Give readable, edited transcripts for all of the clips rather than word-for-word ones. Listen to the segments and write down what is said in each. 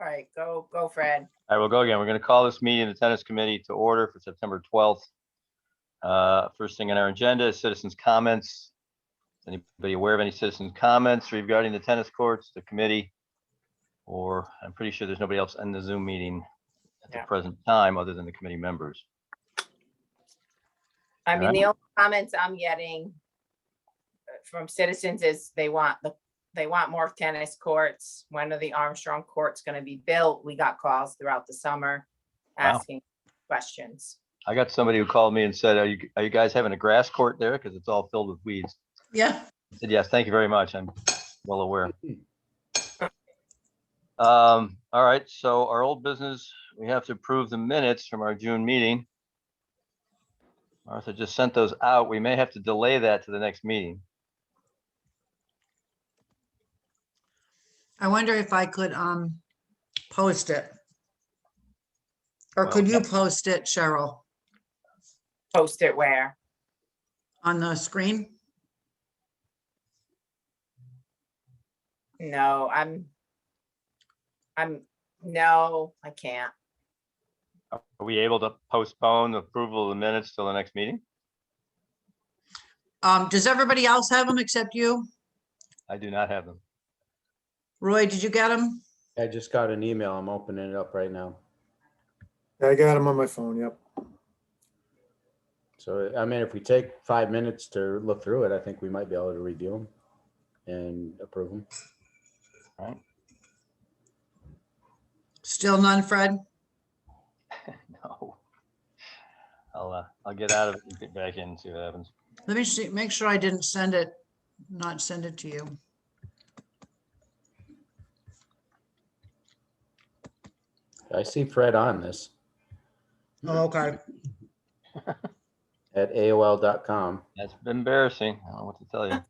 All right, go Fred. I will go again. We're going to call this meeting of the tennis committee to order for September 12th. First thing on our agenda is citizens' comments. Is anybody aware of any citizens' comments regarding the tennis courts, the committee? Or I'm pretty sure there's nobody else in the Zoom meeting at the present time other than the committee members. I mean, the only comments I'm getting from citizens is they want more tennis courts. When are the Armstrong courts going to be built? We got calls throughout the summer asking questions. I got somebody who called me and said, are you guys having a grass court there? Because it's all filled with weeds. Yeah. I said, yes, thank you very much. I'm well aware. All right, so our old business, we have to approve the minutes from our June meeting. Martha just sent those out. We may have to delay that to the next meeting. I wonder if I could post it. Or Well, could you post it, Cheryl, Post it where? on the screen? No, no, I can't. Are we able to postpone the approval of the minutes till the next meeting? Does everybody else have them except you? I do not have them. Roy, did you get them? I just got an email. I'm opening it up right now. I got them on my phone, yep. So, I mean, if we take 5 minutes to look through it, I think we might be able to review them and approve them. All right. Still none, Fred? No. I'll get out of it and get back in and see what happens. Let me see, make sure I didn't not send it to you. I see Fred on this Oh, okay. at AOL.com. That's embarrassing. I don't know what to tell you.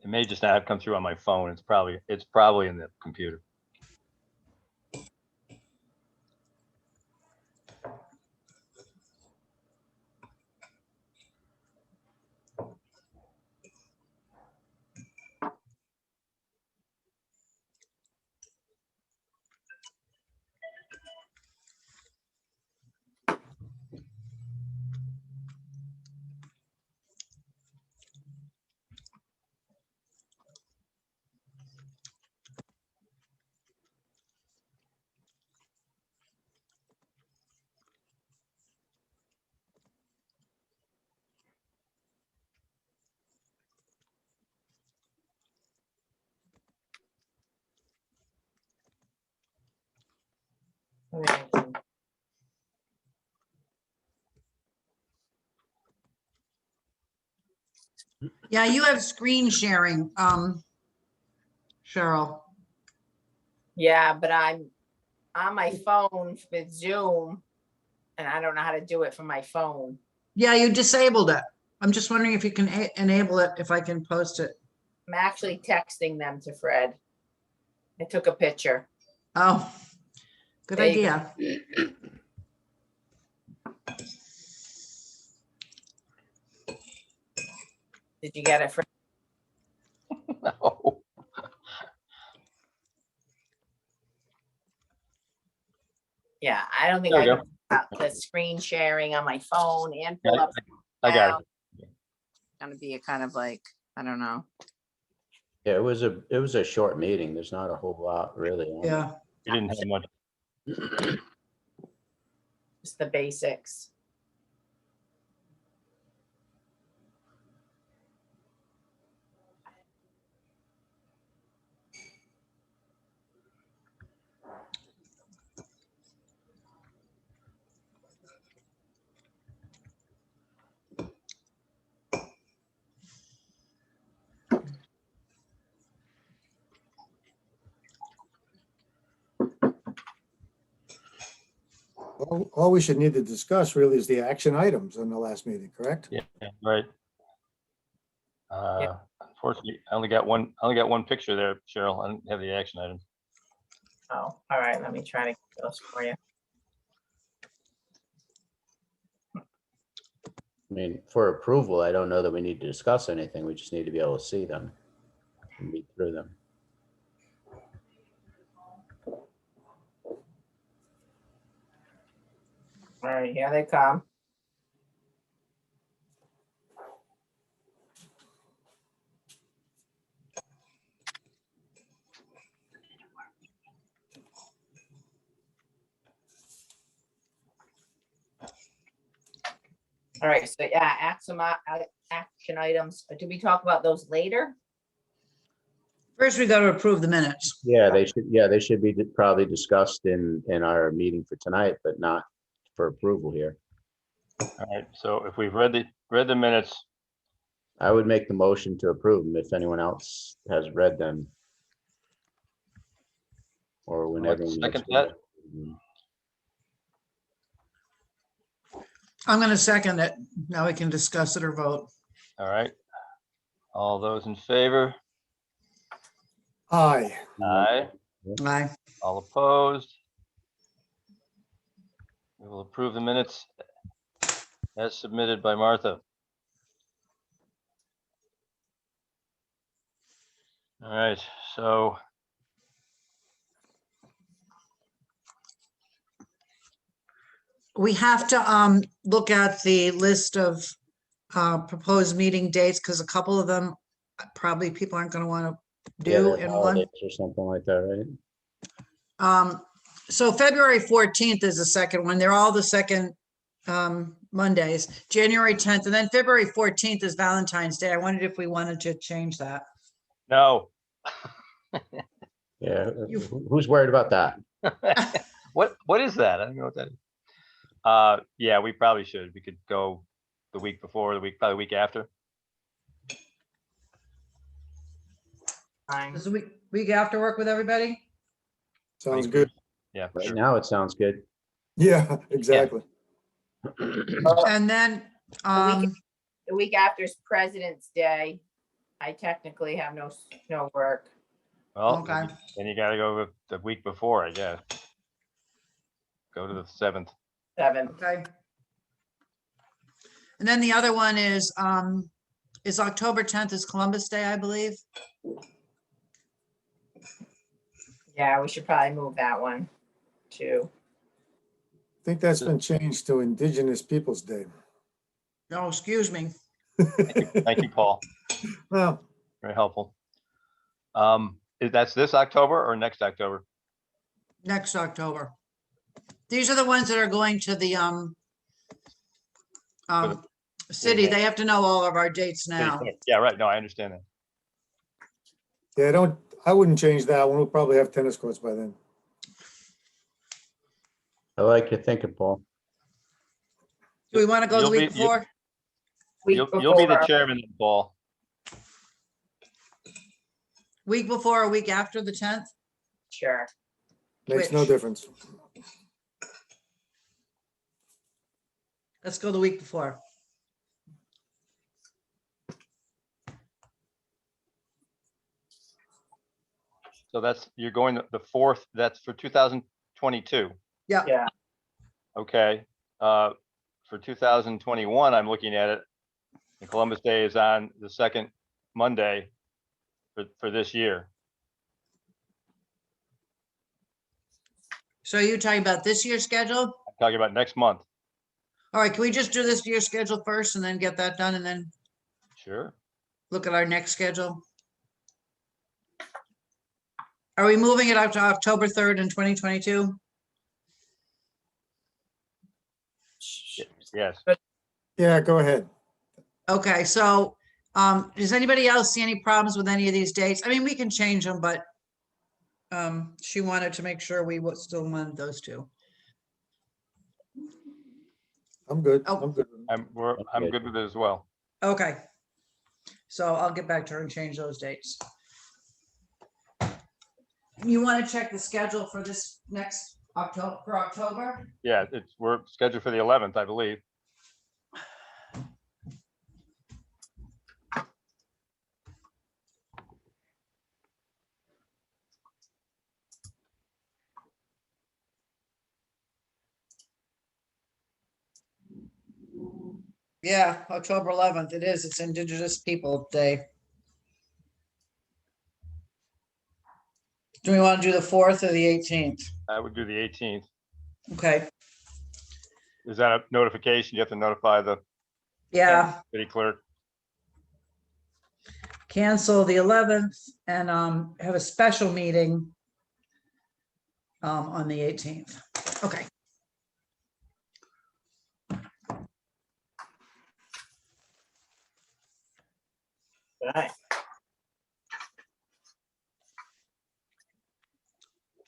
It may just not have come through on my phone. It's probably in the computer. Yeah, you have screen sharing, Cheryl. Yeah, but I'm on my phone with Zoom and I don't know how to do it from my phone. Yeah, you disabled it. I'm just wondering if you can enable it, if I can post it. I'm actually texting them to Fred. I took a picture. Oh, good There you idea. Did you get it, Fred? No. Yeah, I don't think There I we can put the screen sharing on my phone and pull up. I got it. It's gonna be a kind of like, I don't know. Yeah, it was a short meeting. There's not a whole lot really. on it. Yeah. You didn't have much. Just the basics. All we should need to discuss really is the action items on the last meeting, correct? Yeah, right. Unfortunately, I only got one picture there, Cheryl. I don't have the action item. Oh, all right, let me try to get those for you. I mean, for approval, I don't know that we need to discuss anything. We just need to be able to see them and read through them. All right, here they come. All right, so yeah, action items. Did we talk about those later? First, we got to approve the minutes. Yeah, they should be probably discussed in our meeting for tonight, but not for approval here. All right, so if we've read the minutes, I would make the motion to approve them if anyone else has read them. Or when I'd like to everyone second looks. I'm going to second it. Now we can discuss it or vote. all right. All those in favor? Aye. Aye. Aye. All opposed? We will approve the minutes as submitted by Martha. All right, so We have to look at the list of proposed meeting dates because a couple of them probably people aren't going to want to Yeah, do they're in one. holidays or something like that, right? So February 14th is the second one. They're all the second Mondays, January 10th, and then February 14th is Valentine's Day. I wondered if we wanted to change that. no. Yeah, You- who's worried about that? What is that? I don't know what that is. Yeah, we probably should. We could go the week before, probably the week after. Fine. Does the week after work with everybody? Sounds good. Yeah, Right sure. now, it sounds good. Yeah, exactly. And then, The week after is President's Day. I technically have no work. Well, Okay. then you gotta go with the week before, I guess. Go to the 7th. 7th. okay. And then the other one is October 10th is Columbus Day, I believe. Yeah, we should probably move that one too. I think that's been changed to Indigenous Peoples' Day. Oh, excuse me. Thank you, Paul. Well, Very helpful. That's this October or next October? Next October. These are the ones that are going to the city. They have to know all of our dates now. Yeah, right. No, I understand that. yeah, I wouldn't change that one. We'll probably have tennis courts by then. I like your thinking, Paul. Do we want to go the You'll week be- you- before? Week You'll be the before. chairman, then, Paul. Week before or week after the 10th? Sure. Makes no Which? difference. Let's go the week before. So you're going the 4th, that's for 2022. Yeah. Yeah. Okay. For 2021, I'm looking at it. And Columbus Day is on the second Monday for this year. So are you talking about this year's schedule? I'm talking about next month. All right, can we just do this year's schedule first and then get that done and then Sure. look at our next schedule? Are we moving it up to October 3rd in 2022? Yes. Yeah, go ahead. Okay, so does anybody else see any problems with any of these dates? I mean, we can change them, but she wanted to make sure we would still want those two. I'm good. Oh. I'm good. I'm good with it as well. Okay. So I'll get back to her and change those dates. You want to check the schedule for this next October? Yeah, we're scheduled for the 11th, I believe. Yeah, October 11th, it is. It's Indigenous People Day. Do we want to do the 4th or the 18th? I would do the 18th. Okay, Is that a notification? You have to notify the yeah, city clerk. cancel the 11th and have a special meeting on the 18th. Okay. Right.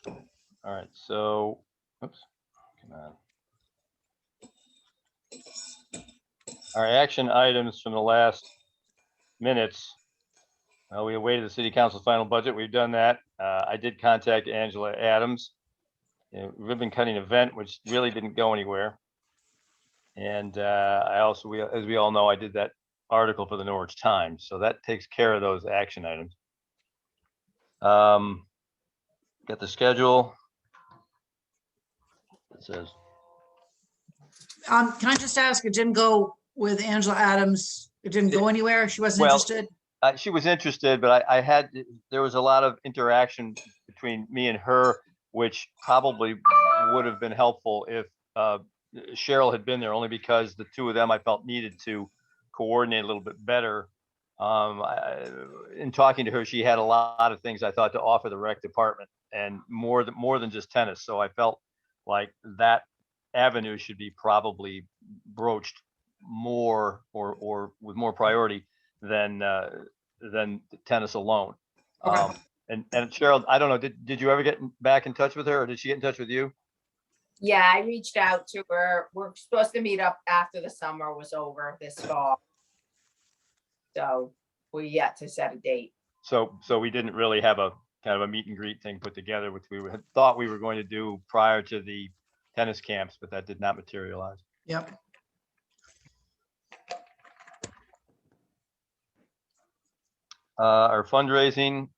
All right, so, oops, come on. All right, action items from the last minutes. We awaited the city council's final budget. We've done that. I did contact Angela Adams. Ribbon cutting event, which really didn't go anywhere. And I also, as we all know, I did that article for the Norwich Times. So that takes care of those action items. Got the schedule. It says, Can I just ask, it didn't go with Angela Adams? It didn't go anywhere? She wasn't Well, interested? she was interested, but there was a lot of interaction between me and her, which probably would have been helpful if Cheryl had been there, only because the two of them I felt needed to coordinate a little bit better. In talking to her, she had a lot of things I thought to offer the rec department, and more than just tennis. So I felt like that avenue should be probably broached more or with more priority than tennis alone. Okay. And Cheryl, I don't know, did you ever get back in touch with her, or did she get in touch with you? Yeah, I reached out to her. We're supposed to meet up after the summer was over this fall. So we're yet to set a date. So we didn't really have a kind of a meet and greet thing put together, which we had thought we were going to do prior to the tennis camps, but that did not materialize. Yep. Our fundraising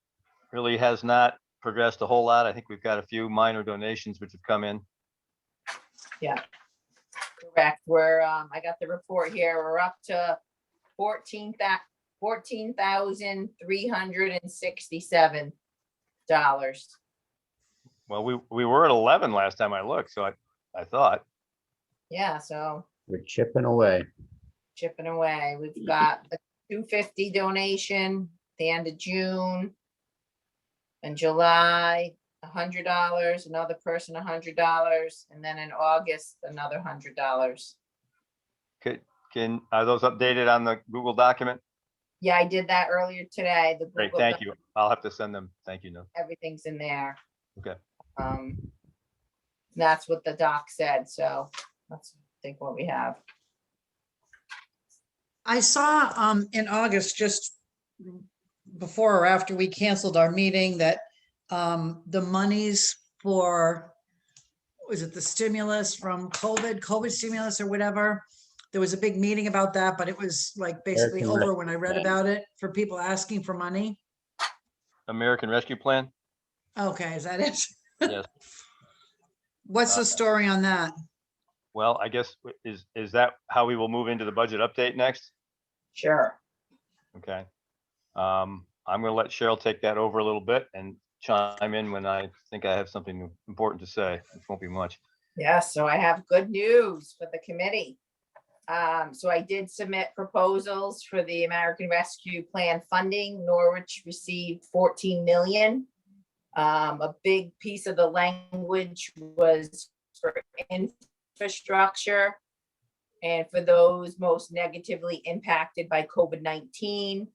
really has not progressed a whole lot. I think we've got a few minor donations which have come in. Correct. We're, I got the report here. We're up to $14,367. Well, we were at 11 last time I looked, so I thought. Yeah, so We're chipping away. chipping away. We've got a $250 donation at the end of June. In July, $100, another person $100, and then in August, another $100. Are those updated on the Google document? Yeah, I did that earlier today. The Great, Google thank Doc, you. I'll have to send them. Thank you, no. everything's in there. Okay. That's what the doc said, so that's, I think, what we have. I saw in August, just before or after we canceled our meeting, that the monies for, was it the stimulus from COVID stimulus or whatever? There was a big meeting about that, but it was like basically American over when I read Rescue Plan. about it, for people asking for money. American Rescue Plan? Okay, is that it? Yes. What's the story on that? Well, I guess, is that how we will move into the budget update next? Sure. Okay. I'm gonna let Cheryl take that over a little bit and chime in when I think I have something important to say. It won't be much. Yeah, so I have good news for the committee. So I did submit proposals for the American Rescue Plan funding. Norwich received 14 million. A big piece of the language was for infrastructure and for those most negatively impacted by COVID-19.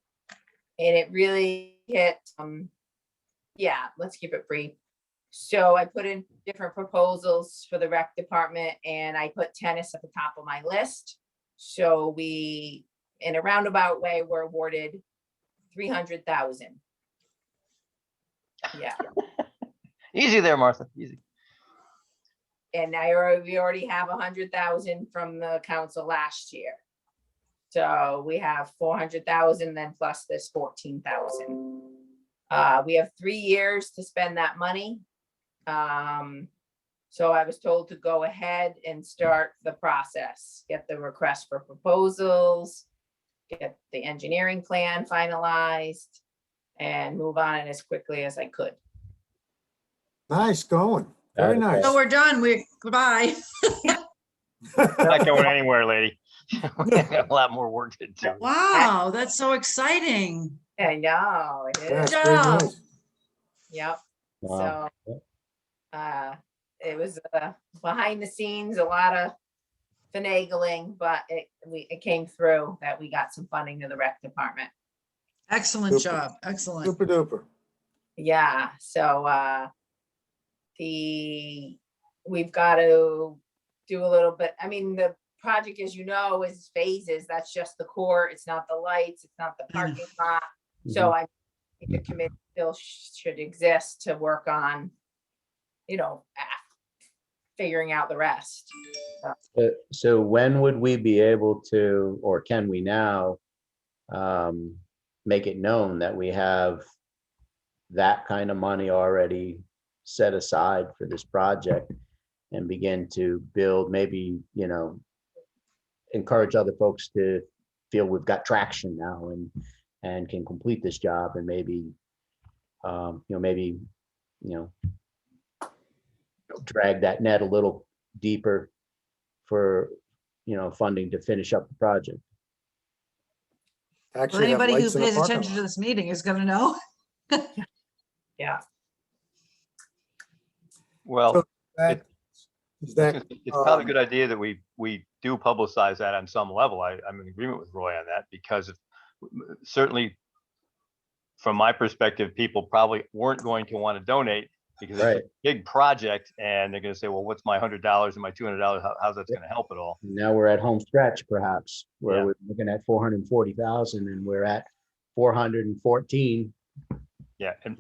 And it really hit, yeah, let's keep it brief. So I put in different proposals for the rec department, and I put tennis at the top of my list. So we, in a roundabout way, were awarded 300,000. Yeah. Easy there, Martha, easy. And we already have 100,000 from the council last year. So we have 400,000 then plus this 14,000. We have 3 years to spend that money. So I was told to go ahead and start the process, get the request for proposals, get the engineering plan finalized, and move on it as quickly as I could. Nice going. Very Got it. nice. So we're done. Goodbye. Not going anywhere, lady. We got a lot more work to do. Wow, that's so exciting. I know, it Yeah, is, it's very job. nice. yep. Wow. So, it was, behind the scenes, a lot of finagling, but it came through that we got some funding to the rec department. Excellent Super. job. Excellent. Super duper. Yeah, so, we've got to do a little bit, I mean, the project, as you know, is phases. That's just the court. It's not the lights, it's not the parking lot. So I think the committee still should exist to work on, figuring out the rest. So when would we be able to, or can we now make it known that we have that kind of money already set aside for this project and begin to build, maybe, encourage other folks to feel we've got traction now and can complete this job, and maybe, drag that net a little deeper for, funding to finish up the project. Well, Actually have anybody who lights in the pays parking attention to lot. this meeting is gonna know. Yeah, Well, That- Is that, it's probably a good idea that we do publicize that on some level. I'm in agreement with Roy on that, because certainly from my perspective, people probably weren't going to want to donate because it's Right. a big project, and they're going to say, well, what's my $100 and my $200? How's that going to help at all? Now we're at home stretch, perhaps, where Yeah. we're looking at 440,000 and we're at 414. Yeah, and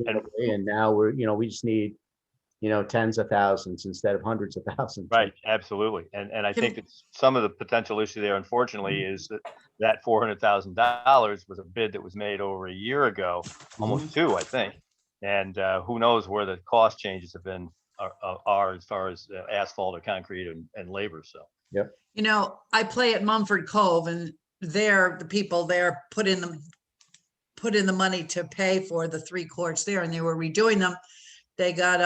And now we just need, tens of thousands instead of hundreds of thousands. right, absolutely. And I think that some of the potential issue there, unfortunately, is that $400,000 was a bid that was made over a year ago, almost two, I think. And who knows where the cost changes have been, are as far as asphalt or concrete and labor, so. I play at Mumford Cove, and the people there put in the money to pay for the 3 courts there, and they were redoing them. They got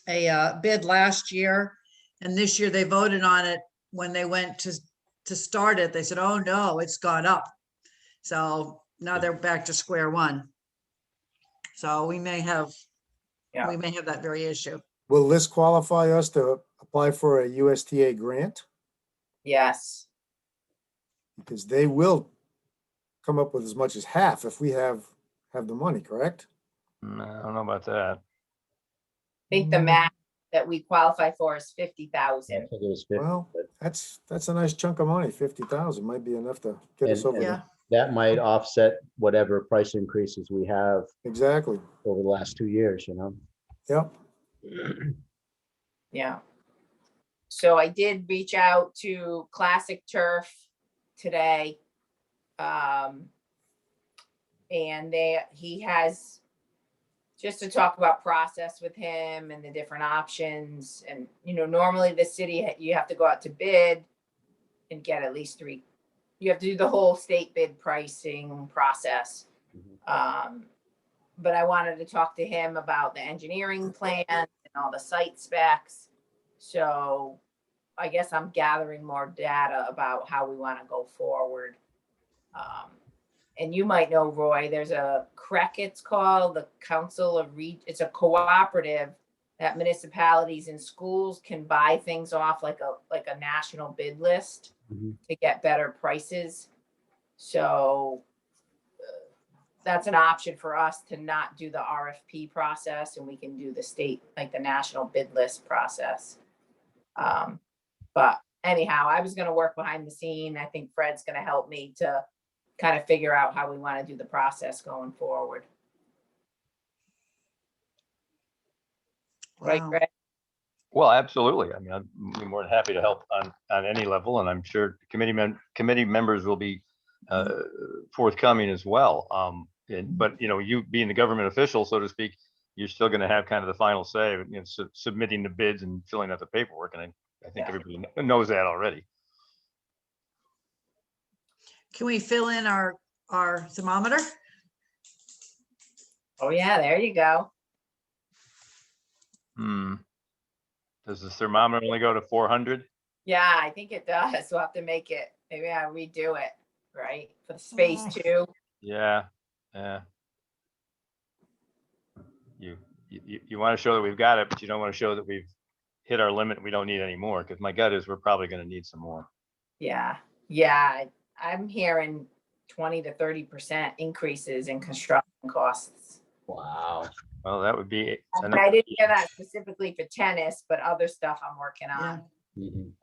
a bid last year, and this year they voted on it. When they went to start it, they said, oh no, it's gone up. So now they're back to square one. So we may have that very issue. will this qualify us to apply for a USTA grant? yes, Because they will come up with as much as half if we have the money, correct? I don't know about that. I think the max that we qualify for is 50,000. I think it was 50, Well, but that's a nice chunk of money. 50,000 might be enough to get us And- over and- there. that might offset whatever price increases we have Exactly. over the last 2 years, Yep. Yeah. So I did reach out to Classic Turf today. And he has, just to talk about process with him and the different options. And, normally the city, you have to go out to bid and get at least 3. You have to do the whole state bid pricing process. But I wanted to talk to him about the engineering plan and all the site specs. So I guess I'm gathering more data about how we want to go forward. And you might know, Roy, there's a CREC, it's called, the Council of it's a cooperative that municipalities and schools can buy things off like a national bid list to get better prices. So that's an option for us to not do the RFP process, and we can do the state, like the national bid list process. But anyhow, I was going to work behind the scene. I think Fred's going to help me to kind of figure out how we want to do the process going forward. Right, Wow. Fred? Well, absolutely. I mean, I'm more than happy to help on any level, and I'm sure committee members will be forthcoming as well. But you being the government official, so to speak, you're still gonna have kind of the final say, you know, submitting the bids and filling out the paperwork, and I think Yeah. everybody knows that already. Can we fill in our thermometer? Oh, yeah, there you go. Does the thermometer only go to 400? Yeah, I think it does. We'll have to make it, maybe I redo it, right? For the space Oh. too. Yeah, yeah. You want to show that we've got it, but you don't want to show that we've hit our limit. We don't need any more, because my gut is we're probably going to need some more. Yeah, yeah, I'm hearing 20 to 30% increases in construction costs. Wow. Well, that would be. And I didn't hear that specifically for tennis, but other stuff I'm working Yeah. on. Mhm.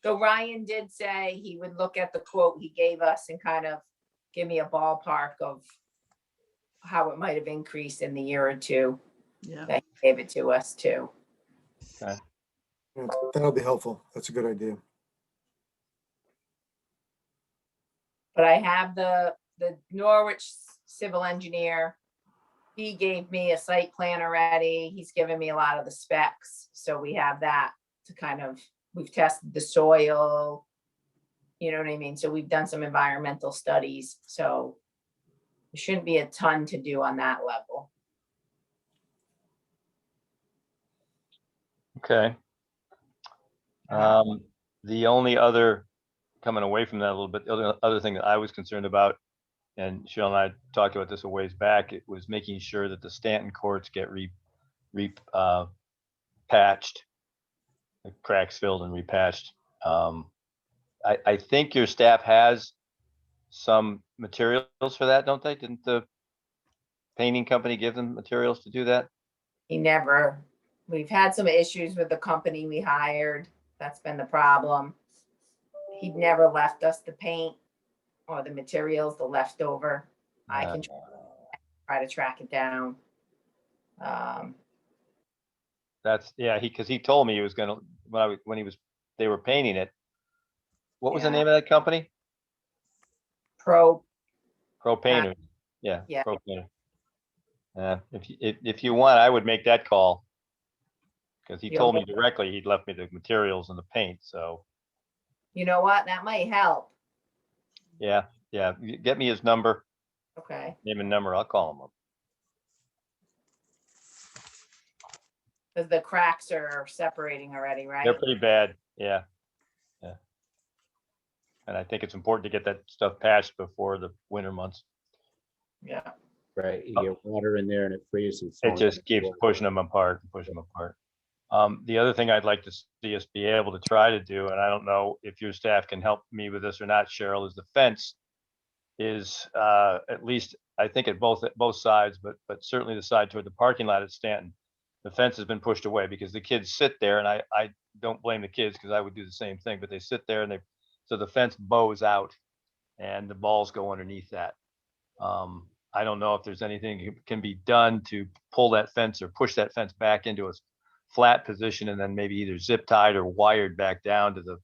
So Ryan did say he would look at the quote he gave us and kind of give me a ballpark of how it might have increased in the year or two Yeah. that he gave it to us too. Yeah, that'll be helpful. That's a good idea. But I have the Norwich civil engineer. He gave me a site plan already. He's given me a lot of the specs. So we have that to kind of, we've tested the soil. You know what I mean? So we've done some environmental studies. So there shouldn't be a ton to do on that level. Okay. The only other, coming away from that a little bit, the other thing that I was concerned about, and Cheryl and I talked about this a ways back, it was making sure that the Stanton courts get patched, the cracks filled and repatched. I think your staff has some materials for that, don't they? Didn't the painting company give them materials to do that? We've had some issues with the company we hired. That's been the problem. He'd never left us the paint or the materials, the leftover. I can try to track it down. That's, yeah, because he told me he was gonna, they were painting it. What was the Yeah. name of that company? Pro, Pro Painter. Yeah. yeah. Pro Painter. If you want, I would make that call. Because he You'll told me get- directly, he'd left me the materials and the paint, so, you know what? That might help. yeah, get me his number, Okay. name and number, I'll call him up. Because the cracks are separating already, right? They're pretty bad, yeah. And I think it's important to get that stuff patched before the winter months. Yeah. Right, you get water in there and it freezes. It just keeps pushing them apart and pushing them apart. The other thing I'd like to see us be able to try to do, and I don't know if your staff can help me with this or not, Cheryl, is the fence is at least, I think at both sides, but certainly the side toward the parking lot at Stanton. The fence has been pushed away because the kids sit there, and I don't blame the kids because I would do the same thing, but they sit there and so the fence bows out and the balls go underneath that. I don't know if there's anything can be done to pull that fence or push that fence back into a flat position and then maybe either zip tied or wired back down to the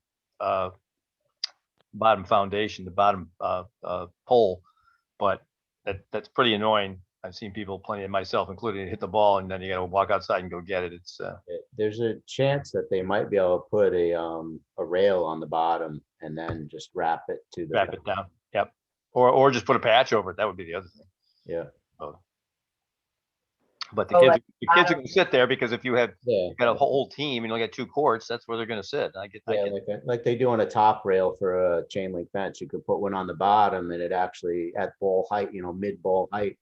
bottom foundation, the bottom pole. But that's pretty annoying. I've seen people, plenty of myself included, hit the ball and then you got to walk outside and go get it. It's There's a chance that they might be able to put a rail on the bottom and then just wrap it to the. wrap it down. Yep. Or just put a patch over it. That would be the other thing. Yeah, But Oh, the kids are gonna sit there because if you got yeah, a whole team and you only got 2 courts, that's where they're gonna sit. I get like they do on a top rail for a chain link fence. You could put one on the bottom and it actually at ball height, mid ball height.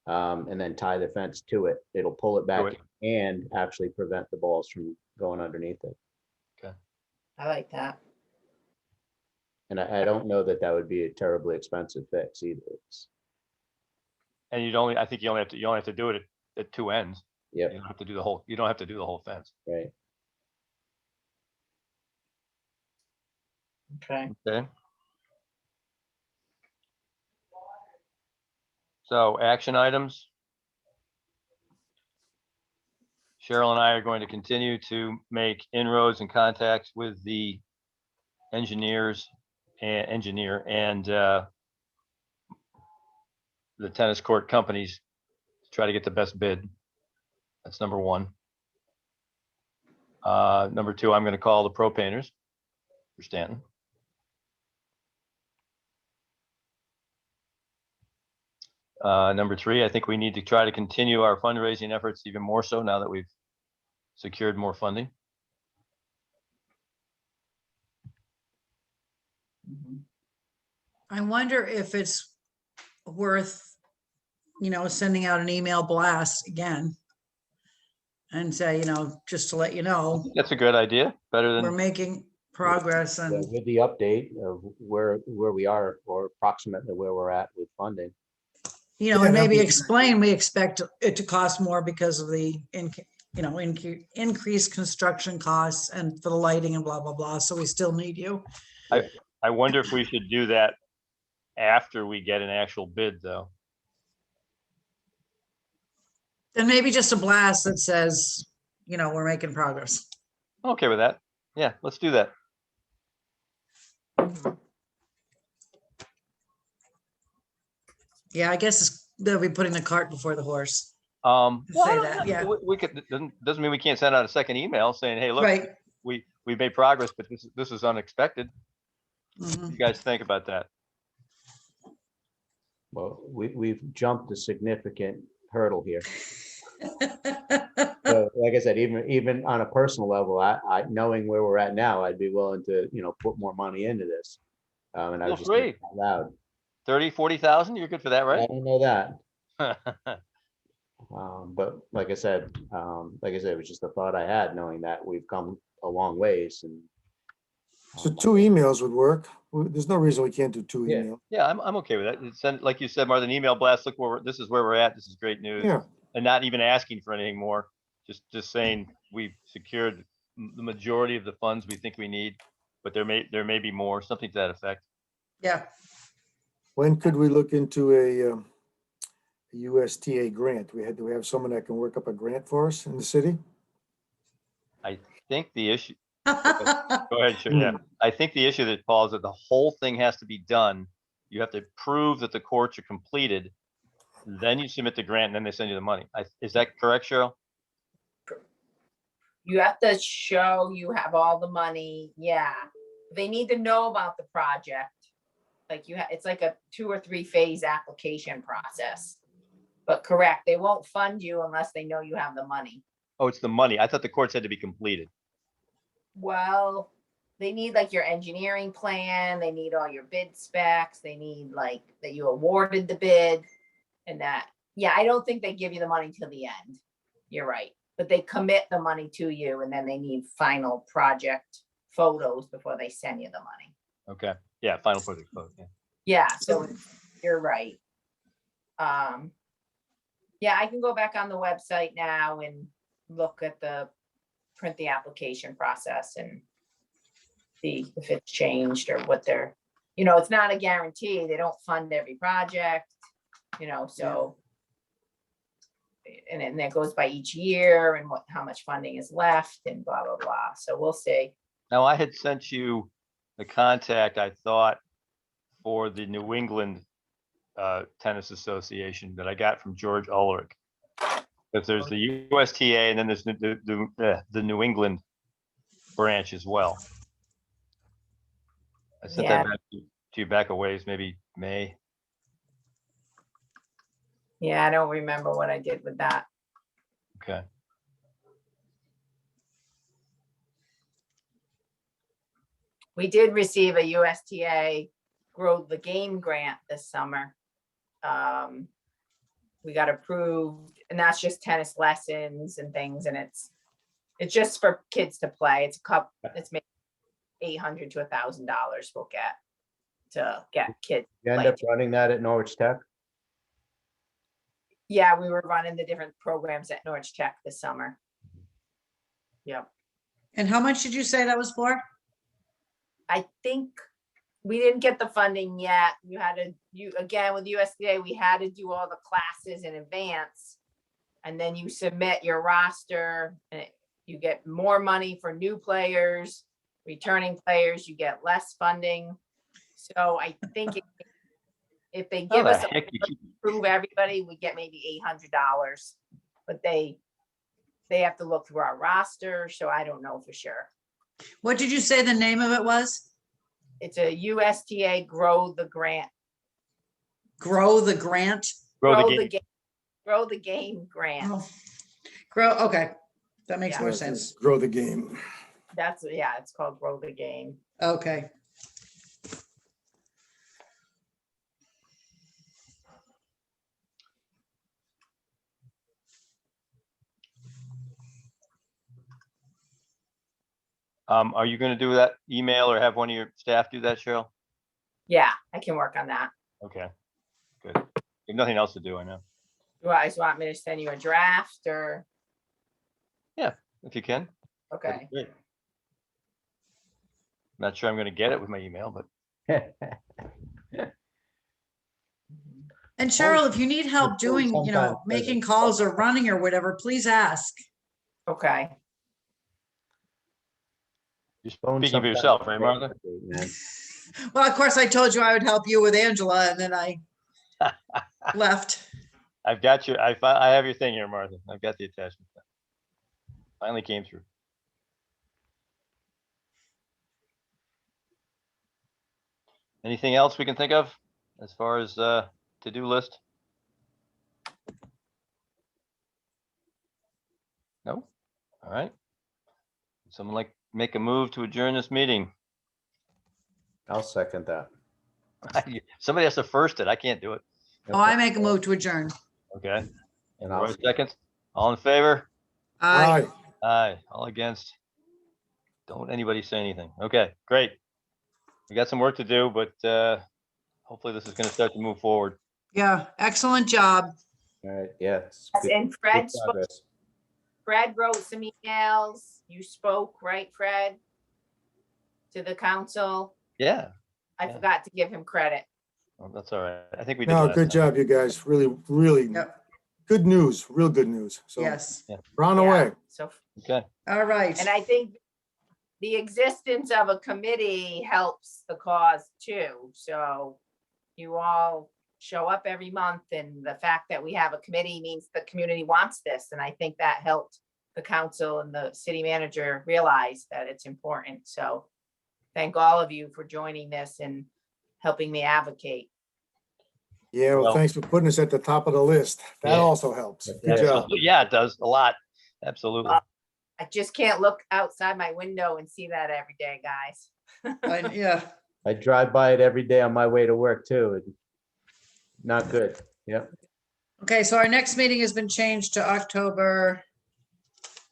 And then tie the fence to it. It'll pull it back and actually prevent the balls from going underneath it. I like that. And I don't know that would be a terribly expensive fix either. And I think you only have to do it at 2 ends. Yep, You don't have to do the whole fence. right. Okay. Okay. So action items. Cheryl and I are going to continue to make inroads and contacts with the engineer and the tennis court companies try to get the best bid. That's number one. Number two, I'm gonna call the pro painters for Stanton. Number three, I think we need to try to continue our fundraising efforts even more so now that we've secured more funding. I wonder if it's worth, sending out an email blast again. And say, just to let you know, That's a good idea. Better we're than, making progress Yeah, and, with the update of where we are, or approximately where we're at with funding. Yeah, and maybe that'd be- explain, we expect it to cost more because of the, increased construction costs and for the lighting and blah, blah, blah. So we still need you. I wonder if we should do that after we get an actual bid, though. Then maybe just a blast that says, we're making progress. I'm okay with that. Yeah, let's do that. Yeah, I guess they'll be putting the cart before the horse. Well, Say I don't that, know. yeah. We could, doesn't mean we can't send out a second email saying, hey, look, Right. we made progress, but this is unexpected. Mhm. You guys think about that. Well, we've jumped a significant hurdle here. So, like I said, even on a personal level, I knowing where we're at now, I'd be willing to, put more money into this. And I was Feel just thinking free. out loud. 30, 40,000, you're good for that, I right? don't know that. But like I said, it was just a thought I had, knowing that we've come a long ways and. So 2 emails would work. There's no reason we can't do 2 Yeah. emails. Yeah, I'm okay with that. Send, like you said, Martha, an email blast, look, this is where we're at. This is great news. Yeah, And not even asking for anything more. Just saying we've secured the majority of the funds we think we need, but there may be more, something to that effect. Yeah. when could we look into a USTA grant? Do we have someone that can work up a grant for us in the city? I think the issue, go ahead, sure, yeah. I think the issue that Paul is that the whole thing has to be done. You have to prove that the courts are completed. Then you submit the grant and then they send you the money. Is that correct, Cheryl? You have to show you have all the money, yeah. They need to know about the project. Like it's like a 2 or 3 phase application process. But correct, they won't fund you unless they know you have the money. Oh, it's the money. I thought the courts had to be completed. Well, they need like your engineering plan, they need all your bid specs, they need like that you awarded the bid and that. Yeah, I don't think they give you the money till the end. You're right. But they commit the money to you and then they need final project photos before they send you the money. Okay, yeah, final project vote, yeah. Yeah, so you're right. Yeah, I can go back on the website now and look at print the application process and see if it's changed or what it's not a guarantee. They don't fund every project, so. And then that goes by each year and how much funding is left and blah, blah, blah. So we'll see. Now, I had sent you the contact, I thought, for the New England Tennis Association that I got from George Ulrich. Because there's the USTA and then there's the New England branch as well. I sent that back to you back a ways, maybe May. Yeah, I don't remember what I did with that. Okay. We did receive a USTA Grow the Game grant this summer. We got approved, and that's just tennis lessons and things, and it's just for kids to play. It's maybe $800 to $1,000 we'll get to get kids. You end up running that at Norwich Tech? Yeah, we were running the different programs at Norwich Tech this summer. Yep. And how much did you say that was for? I think we didn't get the funding yet. Again, with USDA, we had to do all the classes in advance. And then you submit your roster and you get more money for new players, returning players, you get less funding. So I think if they How give the us, heck you keep- approve everybody, we get maybe $800. But they have to look through our roster, so I don't know for sure. What did you say the name of it was? It's a USTA Grow the Grant. Grow the Grant? Grow the game. Grow the Game Grant. Oh, Grow, okay, that makes Yeah. more It says sense. Grow the game. That's, yeah, it's called Grow the Game. Okay. Are you gonna do that email or have one of your staff do that, Cheryl? Yeah, I can work on that. Okay, good. You have nothing else to do, I know, You guys want me to send you a draft or, if you can. that'd be okay, great. Not sure I'm gonna get it with my email, but And Cheryl, if you need help It's still doing, sometimes know, making calls or running or whatever, please ask. okay. you're Phone speaking for sometimes yourself, right, breaks, Martha? man. Well, of course, I told you I would help you with Angela and then I left. I've got your, I have your thing here, Martha. I've got the attachment. Finally came through. Anything else we can think of as far as to-do list? No? All right. Would someone like make a move to adjourn this meeting? I'll second that. Somebody has to first it. I can't do it. Oh, I make a move to adjourn. Okay. And Roy I'll, seconds. All in favor? Aye. Aye. Aye. All against? Don't anybody say anything. Okay, great. We got some work to do, but hopefully this is gonna start to move forward. Yeah, excellent job. all right, yeah. it's Yes, good- and good progress. Fred wrote some emails. You spoke, right, Fred? To the council. Yeah, I Yeah. forgot to give him credit. well, that's all right. I think we did No, last good time. job, you guys. Really, really Yep, good news, real good news. So yes. we're on the Yeah, way. So, Okay, All right. and I think the existence of a committee helps the cause too. So you all show up every month, and the fact that we have a committee means the community wants this. And I think that helped the council and the city manager realize that it's important. So thank all of you for joining this and helping me advocate. Yeah, well, Well- thanks for putting us at the top of the list. That Yeah. also helps. Yeah. Good job. absolutely. Yeah, it does a lot. Absolutely. I just can't look outside my window and see that every day, guys. Yeah, I drive by it every day on my way to work too. Not good. Yep. okay, so our next meeting has been changed to October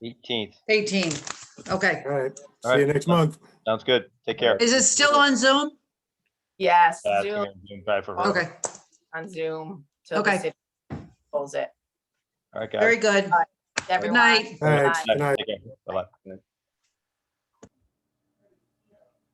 18th. 18th. Okay, All right. All See you right. next month. Sounds good. Take care. is it still on Zoom? Yes, It's Zoom, gonna Zoom back for her. Okay, on Zoom. till the Okay. city pulls it. All right, guys. very good. Everyone. night. All right. Bye. Good night. Take care. Bye-bye.